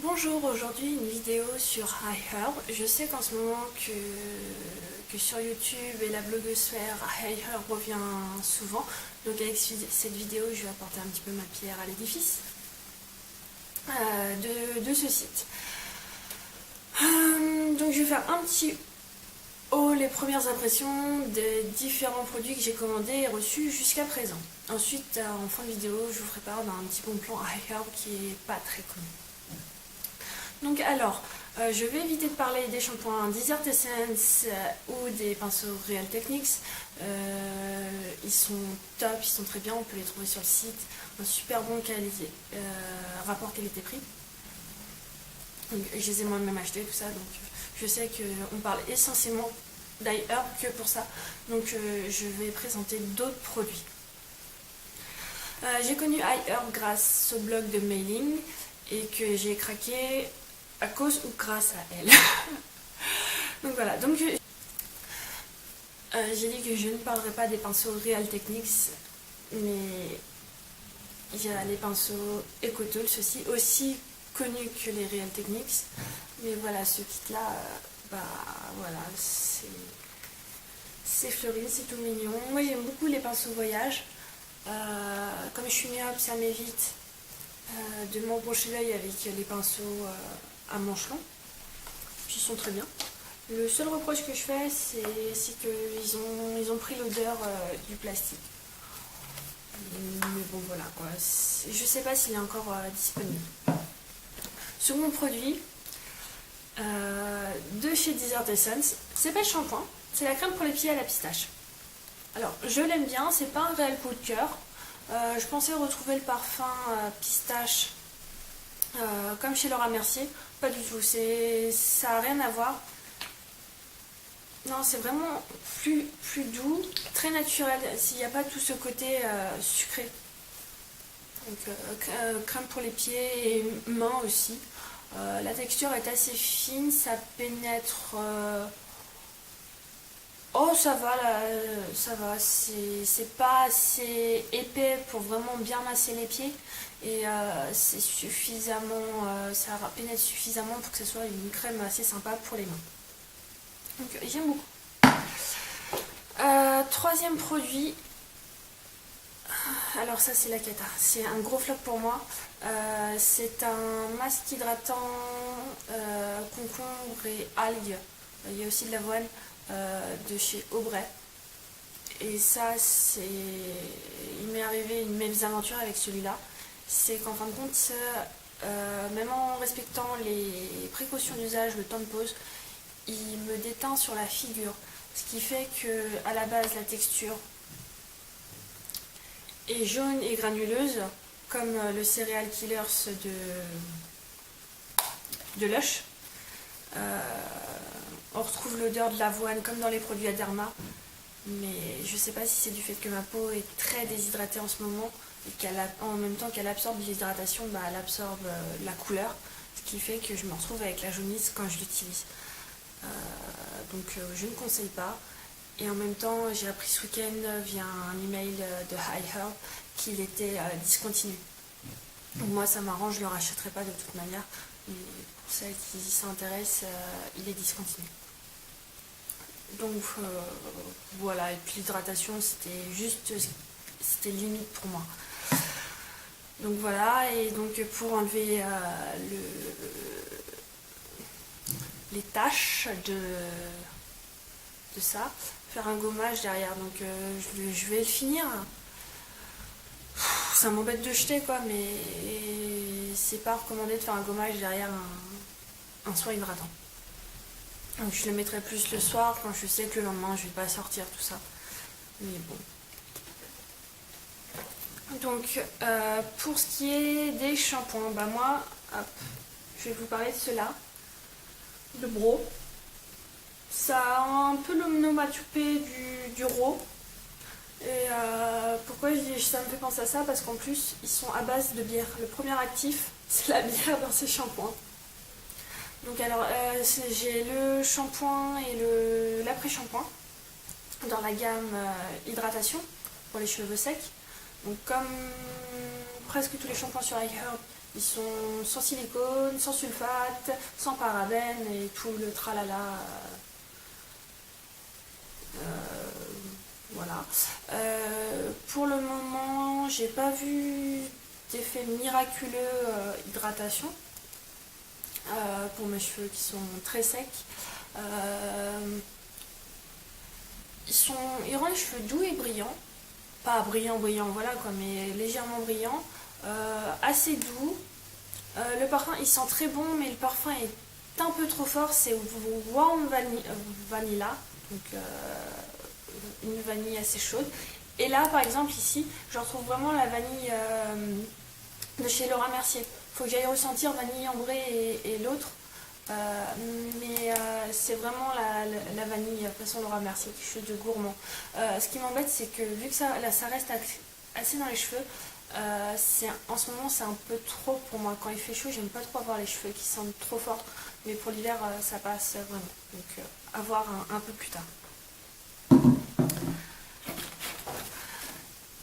Bonjour, aujourd'hui une vidéo sur iHerb. Je sais qu'en ce moment que sur YouTube et la blogosphère, iHerb revient souvent. Donc avec cette vidéo, je vais apporter un petit peu ma pierre à l'édifice de ce site. Donc je vais faire un petit haut, les premières impressions des différents produits que j'ai commandés et reçus jusqu'à présent. Ensuite, en fin de vidéo, je vous ferai part d'un petit bon plan iHerb qui est pas très connu. Donc alors, je vais éviter de parler des shampoings Desert Essence ou des pinceaux Real Techniques. Ils sont top, ils sont très bien, on peut les trouver sur le site. Un super bon qualité, rapport qualité-prix. Je les ai moi-même achetés, tout ça, donc je sais qu'on parle essentiellement d'iHerb que pour ça. Donc je vais présenter d'autres produits. J'ai connu iHerb grâce au blog de Mailing et que j'ai craqué à cause ou grâce à elle. Donc voilà, donc j'ai dit que je ne parlerai pas des pinceaux Real Techniques, mais il y a les pinceaux EcoTools aussi connus que les Real Techniques. Mais voilà, ce kit là, voilà, c'est fleuri, c'est tout mignon. Moi j'aime beaucoup les pinceaux voyage. Comme je suis myope, ça m'évite de m'embrocher l'œil avec les pinceaux à manches longs. Ils sont très bien. Le seul reproche que je fais, c'est qu'ils ont pris l'odeur du plastique. Mais bon, voilà quoi. Je sais pas s'il est encore disponible. Second produit de chez Desert Essence, c'est pas le shampoing, c'est la crème pour les pieds à la pistache. Alors, je l'aime bien, c'est pas un réel coup de cœur. Je pensais retrouver le parfum pistache comme chez Laura Mercier. Pas du tout, ça n'a rien à voir. Non, c'est vraiment plus doux, très naturel. S'il n'y a pas tout ce côté sucré. Donc, crème pour les pieds et mains aussi. La texture est assez fine, ça pénètre. Oh, ça va, là, ça va. C'est pas assez épais pour vraiment bien masser les pieds. Et c'est suffisamment, ça pénètre suffisamment pour que ce soit une crème assez sympa pour les mains. Donc j'aime beaucoup. Troisième produit. Alors ça c'est la cata. C'est un gros flop pour moi. C'est un masque hydratant concombre et algues. Il y a aussi de l'avoine. De chez Aubray, et ça il m'est arrivé une mésaventure avec celui-là, c'est qu'en fin de compte même en respectant les précautions d'usage, le temps de pause, il me déteint sur la figure, ce qui fait que à la base la texture est jaune et granuleuse comme le Cereal Killers de Lush. On retrouve l'odeur de l'avoine comme dans les produits Aderma, mais je sais pas si c'est du fait que ma peau est très déshydratée en ce moment et qu'en même temps qu'elle absorbe l'hydratation, elle absorbe la couleur, ce qui fait que je me retrouve avec la jaunisse quand je l'utilise. Donc je ne conseille pas. Et en même temps, j'ai appris ce week-end via un email de iHerb qu'il était discontinu. Donc moi ça m'arrange, je ne le rachèterai pas de toute manière. Mais pour celles qui s'intéressent, il est discontinu. Donc voilà, et puis l'hydratation c'était limite pour moi. Donc voilà, et donc pour enlever les taches de ça, faire un gommage derrière. Donc je vais le finir. Ça m'embête de jeter quoi, mais c'est pas recommandé de faire un gommage derrière un soin hydratant. Donc je le mettrai plus le soir quand je sais que le lendemain je vais pas sortir tout ça. Mais bon. Donc pour ce qui est des shampoings, moi, hop, je vais vous parler de cela. Le Bro. Ça a un peu l'onomatopée du RAW. Et pourquoi ça me fait penser à ça? Parce qu'en plus ils sont à base de bière. Le premier actif c'est la bière dans ces shampoings. Donc alors j'ai le shampoing et l'après-shampoing dans la gamme hydratation pour les cheveux secs. Donc comme presque tous les shampoings sur iHerb, ils sont sans silicone, sans sulfate, sans parabènes et tout le tralala. Voilà. Pour le moment, j'ai pas vu d'effet miraculeux hydratation pour mes cheveux qui sont très secs. Ils rendent les cheveux doux et brillants. Pas brillant, voilà quoi, mais légèrement brillants. Assez doux. Le parfum, il sent très bon, mais le parfum est un peu trop fort. C'est Warm Vanilla. Donc, une vanille assez chaude. Et là, par exemple, ici, je retrouve vraiment la vanille de chez Laura Mercier. Faut que j'aille ressentir vanille ambrée et l'autre. Mais c'est vraiment la vanille façon Laura Mercier, quelque chose de gourmand. Ce qui m'embête, c'est que vu que ça reste assez dans les cheveux, en ce moment c'est un peu trop pour moi. Quand il fait chaud, j'aime pas trop avoir les cheveux qui sentent trop fort. Mais pour l'hiver, ça passe vraiment. Donc à voir un peu plus tard.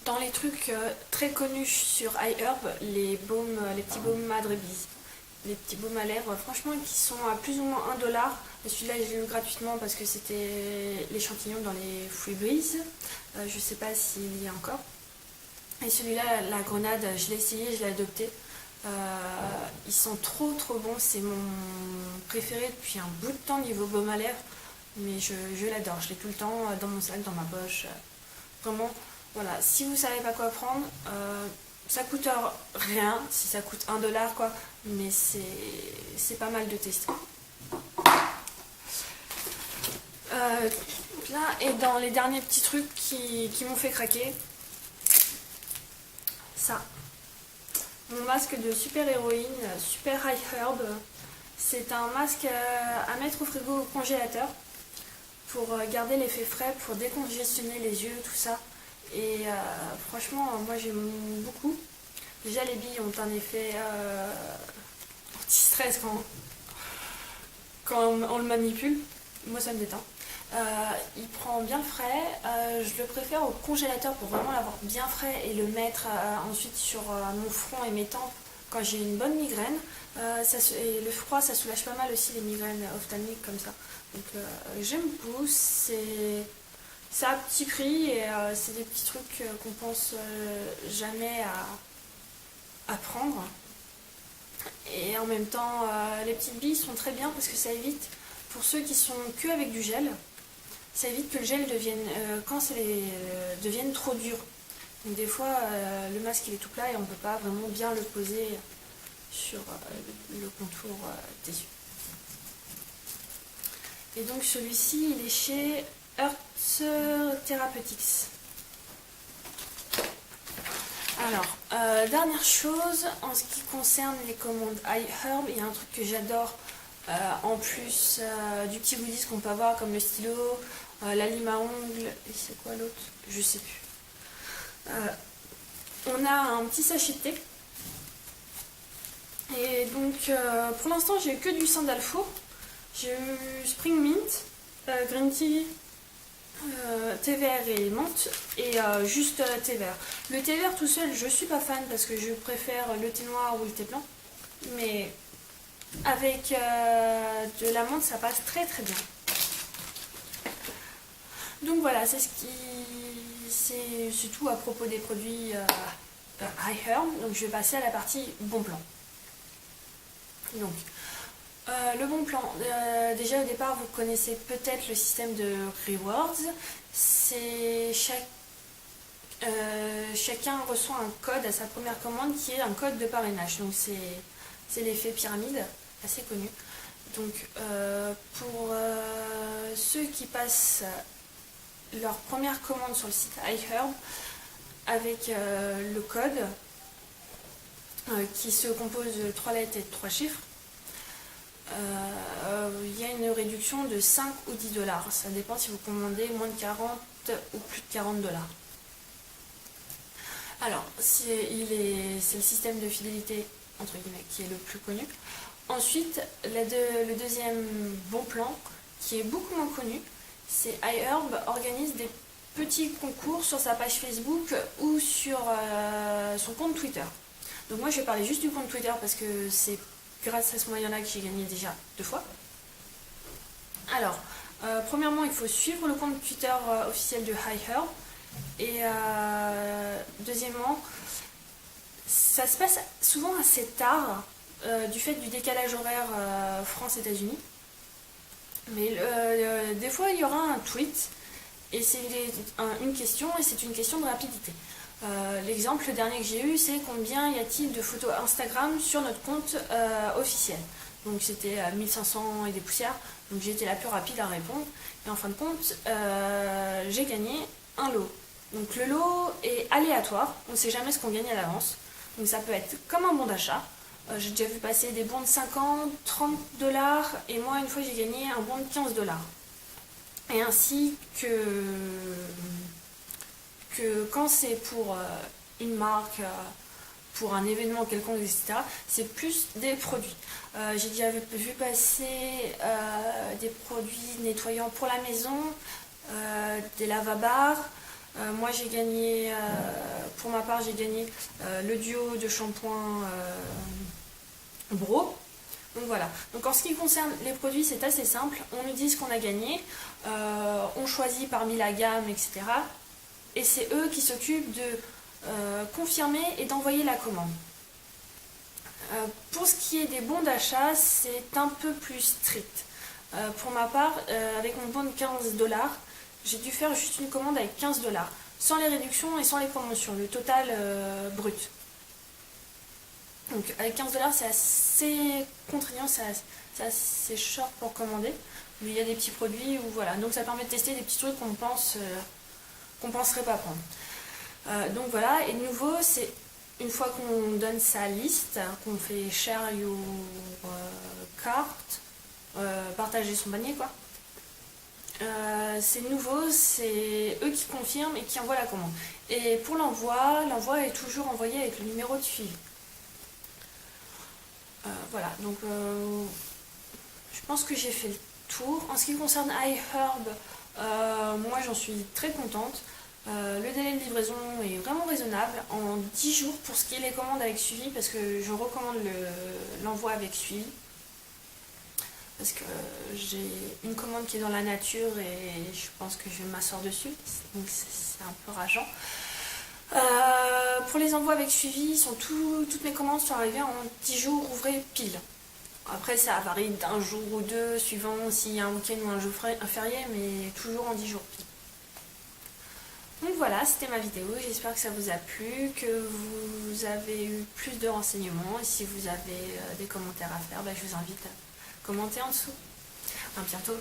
Dans les trucs très connus sur iHerb, les petits baumes Madrebis, les petits baumes à lèvres, franchement, qui sont à plus ou moins 1$. Celui-là, je l'ai eu gratuitement parce que c'était l'échantillon dans les Freebreeze. Je sais pas s'il y a encore. Et celui-là, la grenade, je l'ai essayé, je l'ai adopté. Ils sont trop bons, c'est mon préféré depuis un bout de temps niveau baume à lèvres. Mais je l'adore, je l'ai tout le temps dans mon sac, dans ma poche. Vraiment. Voilà, si vous savez pas quoi prendre, ça coûte rien, si ça coûte 1$ quoi, mais c'est pas mal de tester. Là, et dans les derniers petits trucs qui m'ont fait craquer, ça, mon masque de super héroïne, super iHerb, c'est un masque à mettre au frigo au congélateur pour garder l'effet frais, pour décongestionner les yeux, tout ça. Et franchement, moi j'aime beaucoup. Déjà, les billes ont un effet anti-stress quand on le manipule. Moi, ça me détend. Il prend bien frais. Je le préfère au congélateur pour vraiment l'avoir bien frais et le mettre ensuite sur mon front et mes tempes quand j'ai une bonne migraine. Et le froid, ça soulage pas mal aussi les migraines ophtalmiques comme ça. Donc j'aime beaucoup. C'est à petit prix et c'est des petits trucs qu'on pense jamais à prendre. Et en même temps, les petites billes sont très bien parce que ça évite, pour ceux qui sont que avec du gel, ça évite que le gel devienne trop dur. Donc des fois, le masque il est tout plat et on ne peut pas vraiment bien le poser sur le contour des yeux. Et donc celui-ci, il est chez Earth Therapeutics. Alors, dernière chose, en ce qui concerne les commandes iHerb, il y a un truc que j'adore, en plus du petit goodies qu'on peut avoir comme le stylo, la lime à ongles, et c'est quoi l'autre? Je sais plus. On a un petit sachet de thé. Et donc, pour l'instant, j'ai eu que du Sandalfo. J'ai eu Spring Mint, Green Tea, thé vert et menthe et juste thé vert. Le thé vert tout seul, je suis pas fan parce que je préfère le thé noir ou le thé blanc. Mais avec de la menthe, ça passe très très bien. Donc voilà, c'est tout à propos des produits iHerb. Donc je vais passer à la partie bon plan. Donc le bon plan, déjà au départ vous connaissez peut-être le système de rewards. C'est chacun reçoit un code à sa première commande qui est un code de parrainage. Donc c'est l'effet pyramide, assez connu. Donc pour ceux qui passent leur première commande sur le site iHerb avec le code qui se compose de 3 lettres et de 3 chiffres, il y a une réduction de 5 ou 10$. Ça dépend si vous commandez moins de 40 ou plus de 40$. Alors, c'est le système de fidélité entre guillemets qui est le plus connu. Ensuite, le deuxième bon plan, qui est beaucoup moins connu, c'est iHerb organise des petit concours sur sa page Facebook ou sur son compte Twitter. Donc moi je vais parler juste du compte Twitter parce que c'est grâce à ce moyen-là que j'ai gagné déjà 2 fois. Alors, premièrement, il faut suivre le compte Twitter officiel de HiHerb. Et deuxièmement, ça se passe souvent assez tard du fait du décalage horaire France-États-Unis. Mais des fois, il y aura un tweet et c'est une question et c'est une question de rapidité. L'exemple dernier que j'ai eu, c'est combien y a-t-il de photos Instagram sur notre compte officiel. Donc c'était 1500 et des poussières, donc j'ai été la plus rapide à répondre. Et en fin de compte, j'ai gagné un lot. Donc le lot est aléatoire, on ne sait jamais ce qu'on gagne à l'avance. Donc ça peut être comme un bon d'achat. J'ai déjà vu passer des bons de 50, 30 dollars et moi une fois j'ai gagné un bon de 15 dollars. Et ainsi que quand c'est pour une marque, pour un événement quelconque, etc., c'est plus des produits. J'ai déjà vu passer des produits nettoyants pour la maison, des lavabars. Moi j'ai gagné, pour ma part j'ai gagné le duo de shampoing Bro. Donc voilà. Donc en ce qui concerne les produits, c'est assez simple. On nous dit ce qu'on a gagné, on choisit parmi la gamme, etc. Et c'est eux qui s'occupent de confirmer et d'envoyer la commande. Pour ce qui est des bons d'achat, c'est un peu plus strict. Pour ma part, avec mon bon de 15 dollars, j'ai dû faire juste une commande avec 15 dollars, sans les réductions et sans les promotions, le total brut. Donc avec 15 dollars, c'est assez contraignant, c'est assez short pour commander. Mais il y a des petits produits où voilà, donc ça permet de tester des petits trucs qu'on penserait pas prendre. Donc voilà, et de nouveau, c'est une fois qu'on donne sa liste, qu'on fait share your cart, partager son panier quoi. C'est nouveau, c'est eux qui confirment et qui envoient la commande. Et pour l'envoi est toujours envoyé avec le numéro de suivi. Voilà, donc je pense que j'ai fait le tour. En ce qui concerne HiHerb, moi j'en suis très contente. Le délai de livraison est vraiment raisonnable, en 10 jours pour ce qui est les commandes avec suivi, parce que je recommande l'envoi avec suivi. Parce que j'ai une commande qui est dans la nature et je pense que je vais m'asseoir dessus, donc c'est un peu rageant. Pour les envois avec suivi, toutes mes commandes sont arrivées en 10 jours ouvrés pile. Après ça varie d'un jour ou deux suivant s'il y a un week-end ou un jour férié, mais toujours en 10 jours pile. Donc voilà, c'était ma vidéo, j'espère que ça vous a plu, que vous avez eu plus de renseignements et si vous avez des commentaires à faire, je vous invite à commenter en dessous. À bientôt.